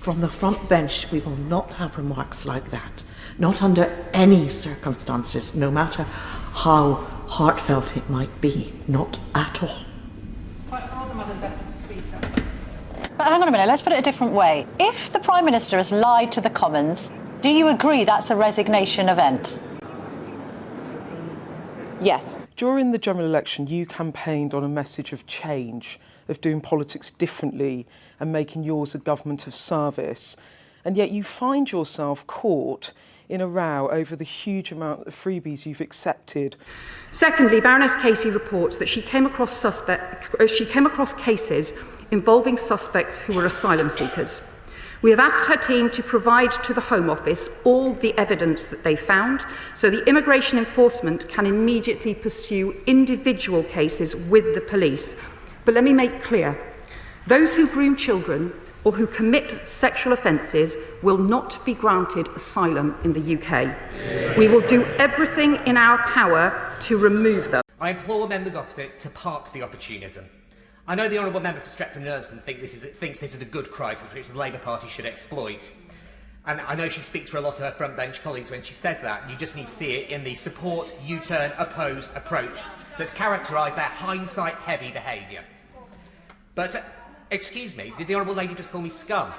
From the front bench, we will not have remarks like that. Not under any circumstances, no matter how heartfelt it might be. Not at all. But hang on a minute, let's put it a different way. If the Prime Minister has lied to the Commons, do you agree that's a resignation event? Yes. During the general election, you campaigned on a message of change, of doing politics differently and making yours a government of service. And yet you find yourself caught in a row over the huge amount of freebies you've accepted. Secondly, Baroness Casey reports that she came across cases involving suspects who were asylum seekers. We have asked her team to provide to the Home Office all the evidence that they found, so the immigration enforcement can immediately pursue individual cases with the police. But let me make clear, those who groom children or who commit sexual offences will not be granted asylum in the UK. We will do everything in our power to remove them. I implore members opposite to park the opportunism. I know the Honourable Member for Stretford and Urmston thinks this is a good crisis which the Labour Party should exploit. And I know she speaks for a lot of her front bench colleagues when she says that. You just need to see it in the support, U-turn, oppose approach that's characterised their hindsight-heavy behaviour. But, excuse me, did the Honourable Lady just call me scum?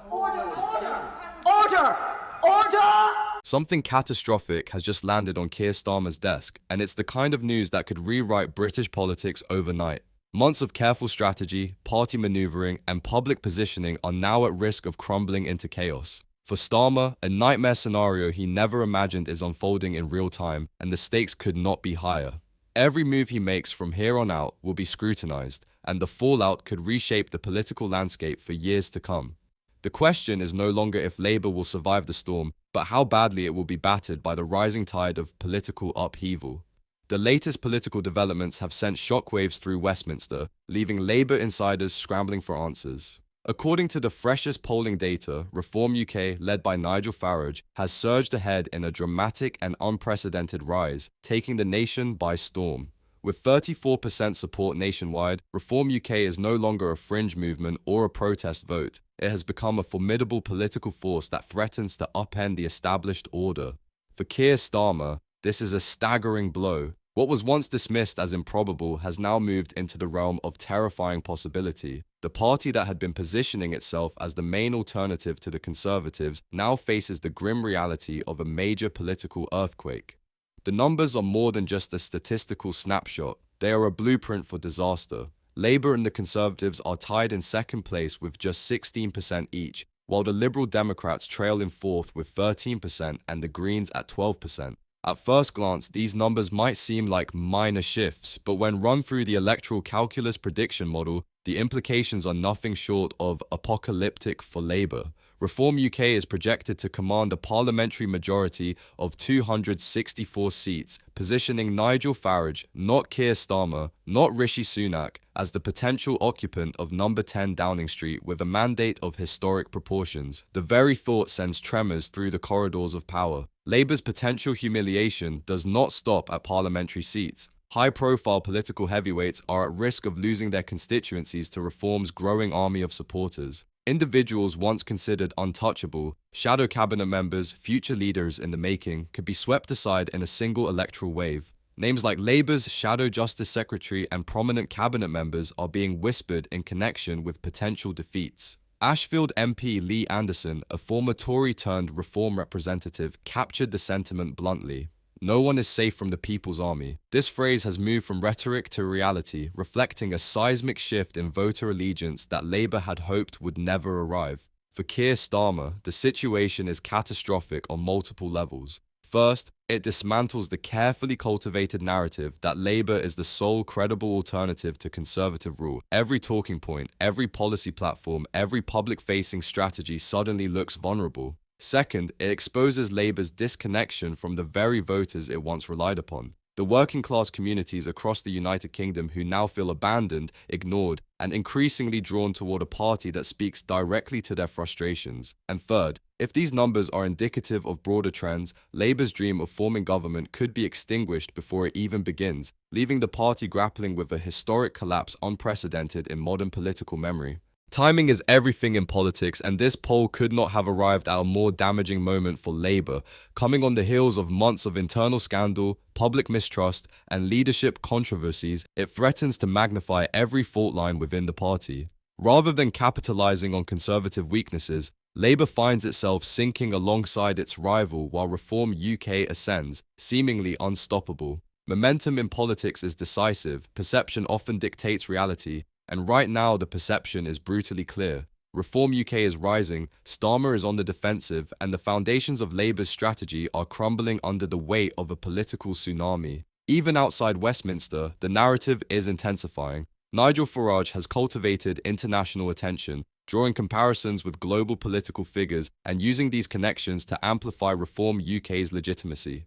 Order! Order! Order! Order! Something catastrophic has just landed on Keir Starmer's desk, and it's the kind of news that could rewrite British politics overnight. Months of careful strategy, party manoeuvring, and public positioning are now at risk of crumbling into chaos. For Starmer, a nightmare scenario he never imagined is unfolding in real time, and the stakes could not be higher. Every move he makes from here on out will be scrutinised, and the fallout could reshape the political landscape for years to come. The question is no longer if Labour will survive the storm, but how badly it will be battered by the rising tide of political upheaval. The latest political developments have sent shockwaves through Westminster, leaving Labour insiders scrambling for answers. According to the freshest polling data, Reform UK, led by Nigel Farage, has surged ahead in a dramatic and unprecedented rise, taking the nation by storm. With 34% support nationwide, Reform UK is no longer a fringe movement or a protest vote. It has become a formidable political force that threatens to upend the established order. For Keir Starmer, this is a staggering blow. What was once dismissed as improbable has now moved into the realm of terrifying possibility. The party that had been positioning itself as the main alternative to the Conservatives now faces the grim reality of a major political earthquake. The numbers are more than just a statistical snapshot. They are a blueprint for disaster. Labour and the Conservatives are tied in second place with just 16% each, while the Liberal Democrats trail in fourth with 13% and the Greens at 12%. At first glance, these numbers might seem like minor shifts, but when run through the electoral calculus prediction model, the implications are nothing short of apocalyptic for Labour. Reform UK is projected to command a parliamentary majority of 264 seats, positioning Nigel Farage, not Keir Starmer, not Rishi Sunak, as the potential occupant of number 10 Downing Street with a mandate of historic proportions. The very thought sends tremors through the corridors of power. Labour's potential humiliation does not stop at parliamentary seats. High-profile political heavyweights are at risk of losing their constituencies to Reform's growing army of supporters. Individuals once considered untouchable, shadow cabinet members, future leaders in the making, could be swept aside in a single electoral wave. Names like Labour's Shadow Justice Secretary and prominent cabinet members are being whispered in connection with potential defeats. Ashfield MP Lee Anderson, a former Tory-turned-Reform representative, captured the sentiment bluntly. "No one is safe from the People's Army." This phrase has moved from rhetoric to reality, reflecting a seismic shift in voter allegiance that Labour had hoped would never arrive. For Keir Starmer, the situation is catastrophic on multiple levels. First, it dismantles the carefully cultivated narrative that Labour is the sole credible alternative to Conservative rule. Every talking point, every policy platform, every public-facing strategy suddenly looks vulnerable. Second, it exposes Labour's disconnection from the very voters it once relied upon. The working-class communities across the United Kingdom who now feel abandoned, ignored, and increasingly drawn toward a party that speaks directly to their frustrations. And third, if these numbers are indicative of broader trends, Labour's dream of forming government could be extinguished before it even begins, leaving the party grappling with a historic collapse unprecedented in modern political memory. Timing is everything in politics, and this poll could not have arrived at a more damaging moment for Labour, coming on the heels of months of internal scandal, public mistrust, and leadership controversies. It threatens to magnify every fault line within the party. Rather than capitalising on Conservative weaknesses, Labour finds itself sinking alongside its rival while Reform UK ascends, seemingly unstoppable. Momentum in politics is decisive, perception often dictates reality, and right now the perception is brutally clear. Reform UK is rising, Starmer is on the defensive, and the foundations of Labour's strategy are crumbling under the weight of a political tsunami. Even outside Westminster, the narrative is intensifying. Nigel Farage has cultivated international attention, drawing comparisons with global political figures and using these connections to amplify Reform UK's legitimacy.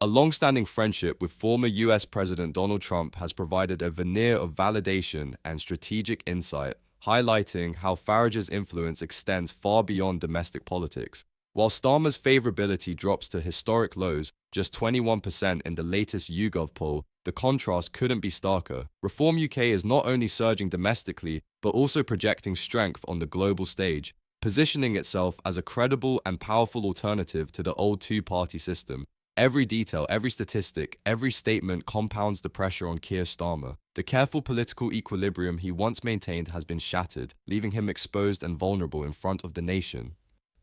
A long-standing friendship with former US President Donald Trump has provided a veneer of validation and strategic insight, highlighting how Farage's influence extends far beyond domestic politics. While Starmer's favorability drops to historic lows, just 21% in the latest YouGov poll, the contrast couldn't be starker. Reform UK is not only surging domestically, but also projecting strength on the global stage, positioning itself as a credible and powerful alternative to the old two-party system. Every detail, every statistic, every statement compounds the pressure on Keir Starmer. The careful political equilibrium he once maintained has been shattered, leaving him exposed and vulnerable in front of the nation.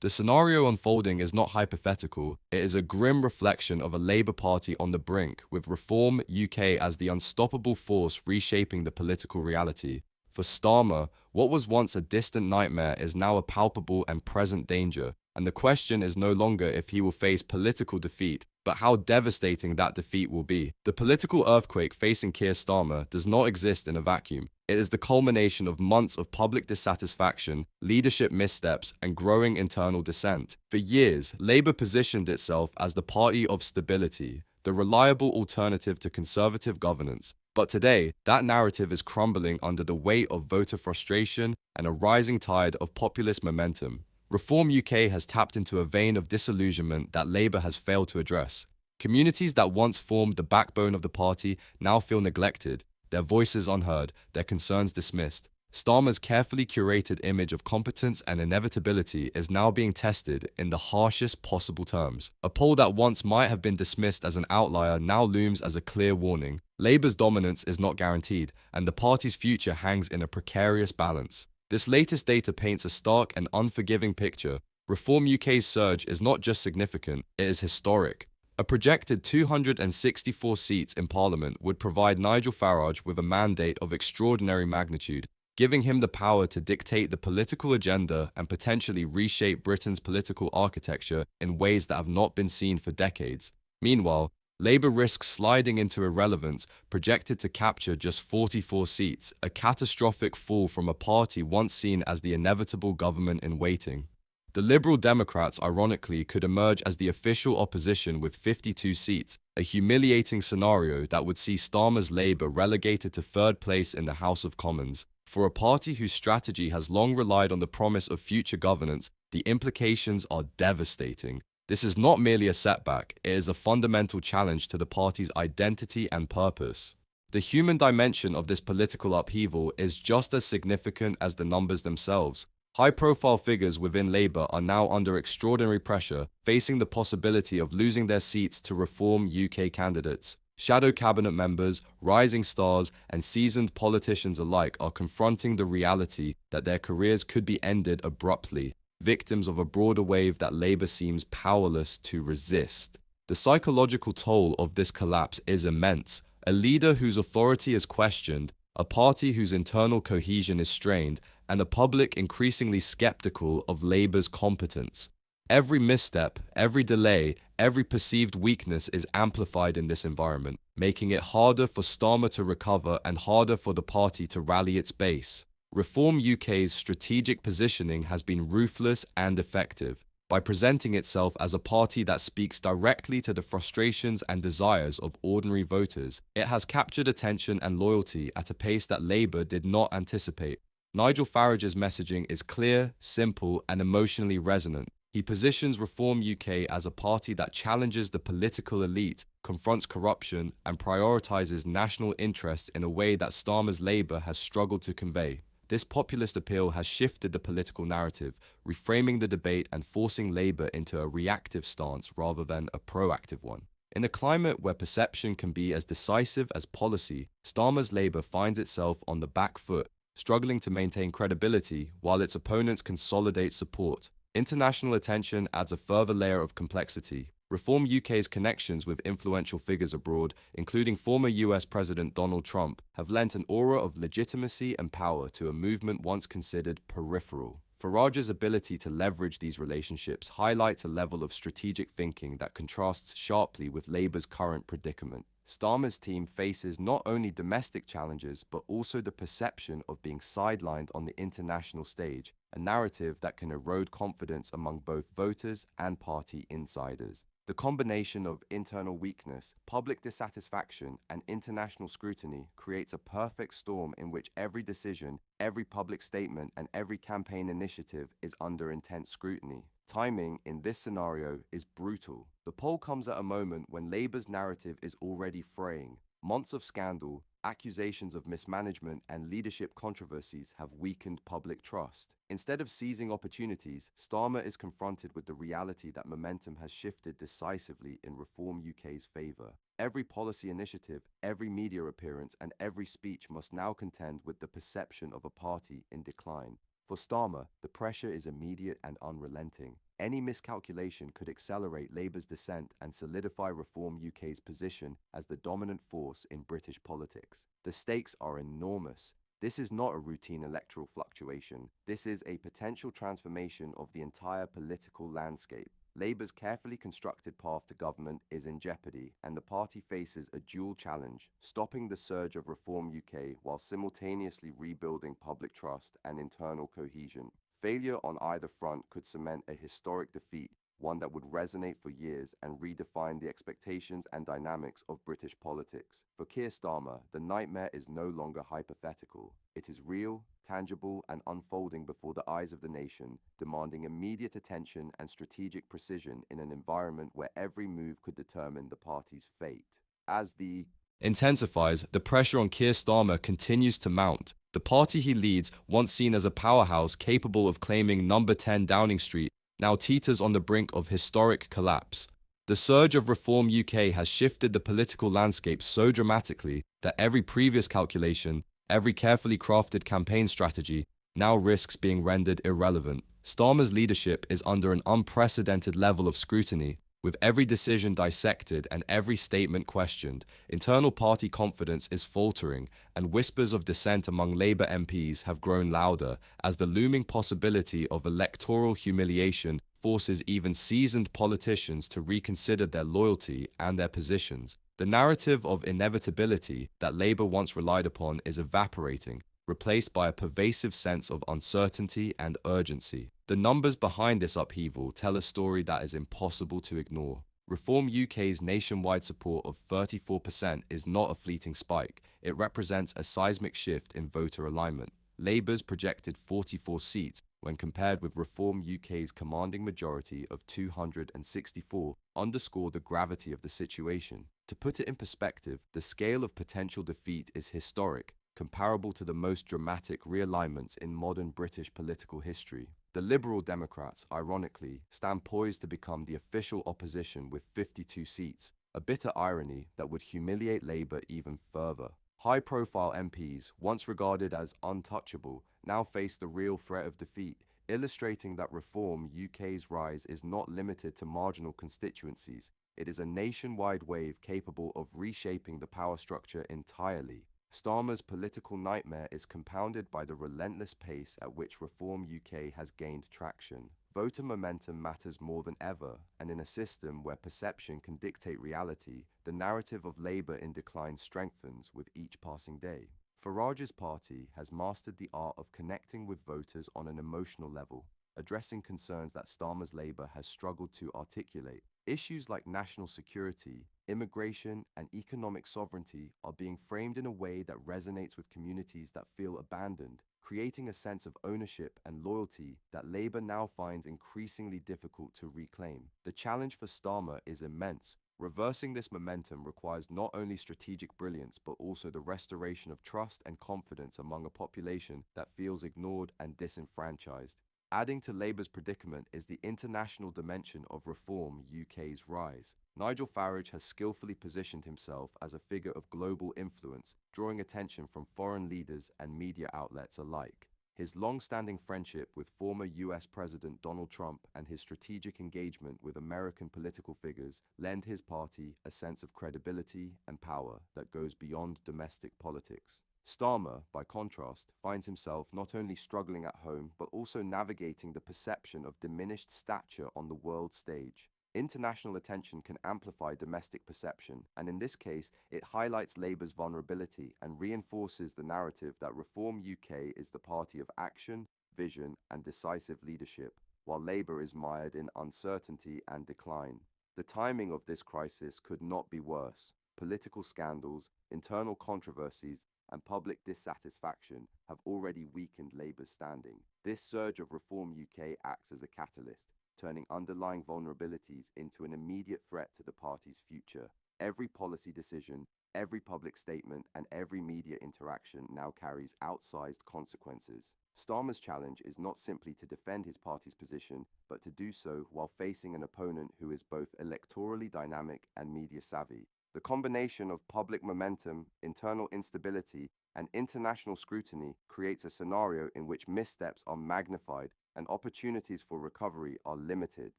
The scenario unfolding is not hypothetical, it is a grim reflection of a Labour Party on the brink, with Reform UK as the unstoppable force reshaping the political reality. For Starmer, what was once a distant nightmare is now a palpable and present danger, and the question is no longer if he will face political defeat, but how devastating that defeat will be. The political earthquake facing Keir Starmer does not exist in a vacuum. It is the culmination of months of public dissatisfaction, leadership missteps, and growing internal dissent. For years, Labour positioned itself as the party of stability, the reliable alternative to Conservative governance. But today, that narrative is crumbling under the weight of voter frustration and a rising tide of populist momentum. Reform UK has tapped into a vein of disillusionment that Labour has failed to address. Communities that once formed the backbone of the party now feel neglected, their voices unheard, their concerns dismissed. Starmer's carefully curated image of competence and inevitability is now being tested in the harshest possible terms. A poll that once might have been dismissed as an outlier now looms as a clear warning. Labour's dominance is not guaranteed, and the party's future hangs in a precarious balance. This latest data paints a stark and unforgiving picture. Reform UK's surge is not just significant, it is historic. A projected 264 seats in Parliament would provide Nigel Farage with a mandate of extraordinary magnitude, giving him the power to dictate the political agenda and potentially reshape Britain's political architecture in ways that have not been seen for decades. Meanwhile, Labour risks sliding into irrelevance, projected to capture just 44 seats, a catastrophic fall from a party once seen as the inevitable government in waiting. The Liberal Democrats, ironically, could emerge as the official opposition with 52 seats, a humiliating scenario that would see Starmer's Labour relegated to third place in the House of Commons. For a party whose strategy has long relied on the promise of future governance, the implications are devastating. This is not merely a setback, it is a fundamental challenge to the party's identity and purpose. The human dimension of this political upheaval is just as significant as the numbers themselves. High-profile figures within Labour are now under extraordinary pressure, facing the possibility of losing their seats to Reform UK candidates. Shadow cabinet members, rising stars, and seasoned politicians alike are confronting the reality that their careers could be ended abruptly, victims of a broader wave that Labour seems powerless to resist. The psychological toll of this collapse is immense. A leader whose authority is questioned, a party whose internal cohesion is strained, and a public increasingly skeptical of Labour's competence. Every misstep, every delay, every perceived weakness is amplified in this environment, making it harder for Starmer to recover and harder for the party to rally its base. Reform UK's strategic positioning has been ruthless and effective. By presenting itself as a party that speaks directly to the frustrations and desires of ordinary voters, it has captured attention and loyalty at a pace that Labour did not anticipate. Nigel Farage's messaging is clear, simple, and emotionally resonant. He positions Reform UK as a party that challenges the political elite, confronts corruption, and prioritises national interests in a way that Starmer's Labour has struggled to convey. This populist appeal has shifted the political narrative, reframing the debate and forcing Labour into a reactive stance rather than a proactive one. In a climate where perception can be as decisive as policy, Starmer's Labour finds itself on the back foot, struggling to maintain credibility while its opponents consolidate support. International attention adds a further layer of complexity. Reform UK's connections with influential figures abroad, including former US President Donald Trump, have lent an aura of legitimacy and power to a movement once considered peripheral. Farage's ability to leverage these relationships highlights a level of strategic thinking that contrasts sharply with Labour's current predicament. Starmer's team faces not only domestic challenges, but also the perception of being sidelined on the international stage, a narrative that can erode confidence among both voters and party insiders. The combination of internal weakness, public dissatisfaction, and international scrutiny creates a perfect storm in which every decision, every public statement, and every campaign initiative is under intense scrutiny. Timing in this scenario is brutal. The poll comes at a moment when Labour's narrative is already fraying. Months of scandal, accusations of mismanagement, and leadership controversies have weakened public trust. Instead of seizing opportunities, Starmer is confronted with the reality that momentum has shifted decisively in Reform UK's favour. Every policy initiative, every media appearance, and every speech must now contend with the perception of a party in decline. For Starmer, the pressure is immediate and unrelenting. Any miscalculation could accelerate Labour's descent and solidify Reform UK's position as the dominant force in British politics. The stakes are enormous. This is not a routine electoral fluctuation. This is a potential transformation of the entire political landscape. Labour's carefully constructed path to government is in jeopardy, and the party faces a dual challenge: stopping the surge of Reform UK while simultaneously rebuilding public trust and internal cohesion. Failure on either front could cement a historic defeat, one that would resonate for years and redefine the expectations and dynamics of British politics. For Keir Starmer, the nightmare is no longer hypothetical. It is real, tangible, and unfolding before the eyes of the nation, demanding immediate attention and strategic precision in an environment where every move could determine the party's fate. As the intensifies, the pressure on Keir Starmer continues to mount. The party he leads, once seen as a powerhouse capable of claiming number 10 Downing Street, now teeters on the brink of historic collapse. The surge of Reform UK has shifted the political landscape so dramatically that every previous calculation, every carefully crafted campaign strategy, now risks being rendered irrelevant. Starmer's leadership is under an unprecedented level of scrutiny, with every decision dissected and every statement questioned. Internal party confidence is faltering, and whispers of dissent among Labour MPs have grown louder as the looming possibility of electoral humiliation forces even seasoned politicians to reconsider their loyalty and their positions. The narrative of inevitability that Labour once relied upon is evaporating, replaced by a pervasive sense of uncertainty and urgency. The numbers behind this upheaval tell a story that is impossible to ignore. Reform UK's nationwide support of 34% is not a fleeting spike. It represents a seismic shift in voter alignment. Labour's projected 44 seats, when compared with Reform UK's commanding majority of 264, underscore the gravity of the situation. To put it in perspective, the scale of potential defeat is historic, comparable to the most dramatic realignments in modern British political history. The Liberal Democrats, ironically, stand poised to become the official opposition with 52 seats, a bitter irony that would humiliate Labour even further. High-profile MPs, once regarded as untouchable, now face the real threat of defeat, illustrating that Reform UK's rise is not limited to marginal constituencies. It is a nationwide wave capable of reshaping the power structure entirely. Starmer's political nightmare is compounded by the relentless pace at which Reform UK has gained traction. Voter momentum matters more than ever, and in a system where perception can dictate reality, the narrative of Labour in decline strengthens with each passing day. Farage's party has mastered the art of connecting with voters on an emotional level, addressing concerns that Starmer's Labour has struggled to articulate. Issues like national security, immigration, and economic sovereignty are being framed in a way that resonates with communities that feel abandoned, creating a sense of ownership and loyalty that Labour now finds increasingly difficult to reclaim. The challenge for Starmer is immense. Reversing this momentum requires not only strategic brilliance but also the restoration of trust and confidence among a population that feels ignored and disenfranchised. Adding to Labour's predicament is the international dimension of Reform UK's rise. Nigel Farage has skillfully positioned himself as a figure of global influence, drawing attention from foreign leaders and media outlets alike. His long-standing friendship with former US President Donald Trump and his strategic engagement with American political figures lend his party a sense of credibility and power that goes beyond domestic politics. Starmer, by contrast, finds himself not only struggling at home but also navigating the perception of diminished stature on the world stage. International attention can amplify domestic perception, and in this case, it highlights Labour's vulnerability and reinforces the narrative that Reform UK is the party of action, vision, and decisive leadership, while Labour is mired in uncertainty and decline. The timing of this crisis could not be worse. Political scandals, internal controversies, and public dissatisfaction have already weakened Labour's standing. This surge of Reform UK acts as a catalyst, turning underlying vulnerabilities into an immediate threat to the party's future. Every policy decision, every public statement, and every media interaction now carries outsized consequences. Starmer's challenge is not simply to defend his party's position, but to do so while facing an opponent who is both electorally dynamic and media savvy. The combination of public momentum, internal instability, and international scrutiny creates a scenario in which missteps are magnified and opportunities for recovery are limited.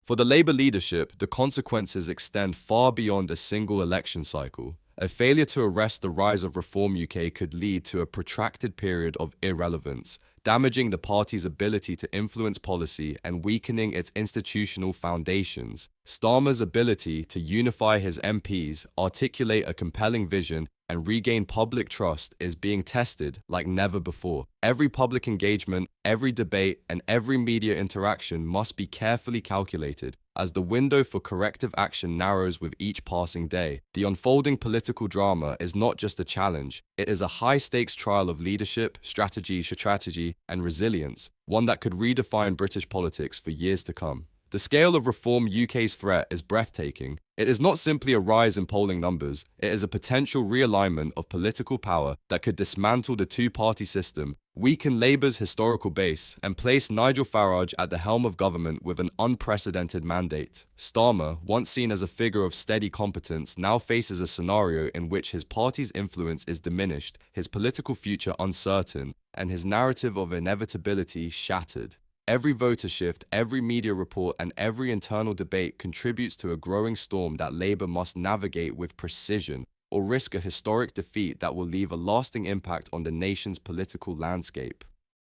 For the Labour leadership, the consequences extend far beyond a single election cycle. A failure to arrest the rise of Reform UK could lead to a protracted period of irrelevance, damaging the party's ability to influence policy and weakening its institutional foundations. Starmer's ability to unify his MPs, articulate a compelling vision, and regain public trust is being tested like never before. Every public engagement, every debate, and every media interaction must be carefully calculated, as the window for corrective action narrows with each passing day. The unfolding political drama is not just a challenge, it is a high-stakes trial of leadership, strategy, and resilience, one that could redefine British politics for years to come. The scale of Reform UK's threat is breathtaking. It is not simply a rise in polling numbers, it is a potential realignment of political power that could dismantle the two-party system, weaken Labour's historical base, and place Nigel Farage at the helm of government with an unprecedented mandate. Starmer, once seen as a figure of steady competence, now faces a scenario in which his party's influence is diminished, his political future uncertain, and his narrative of inevitability shattered. Every voter shift, every media report, and every internal debate contributes to a growing storm that Labour must navigate with precision, or risk a historic defeat that will leave a lasting impact on the nation's political landscape.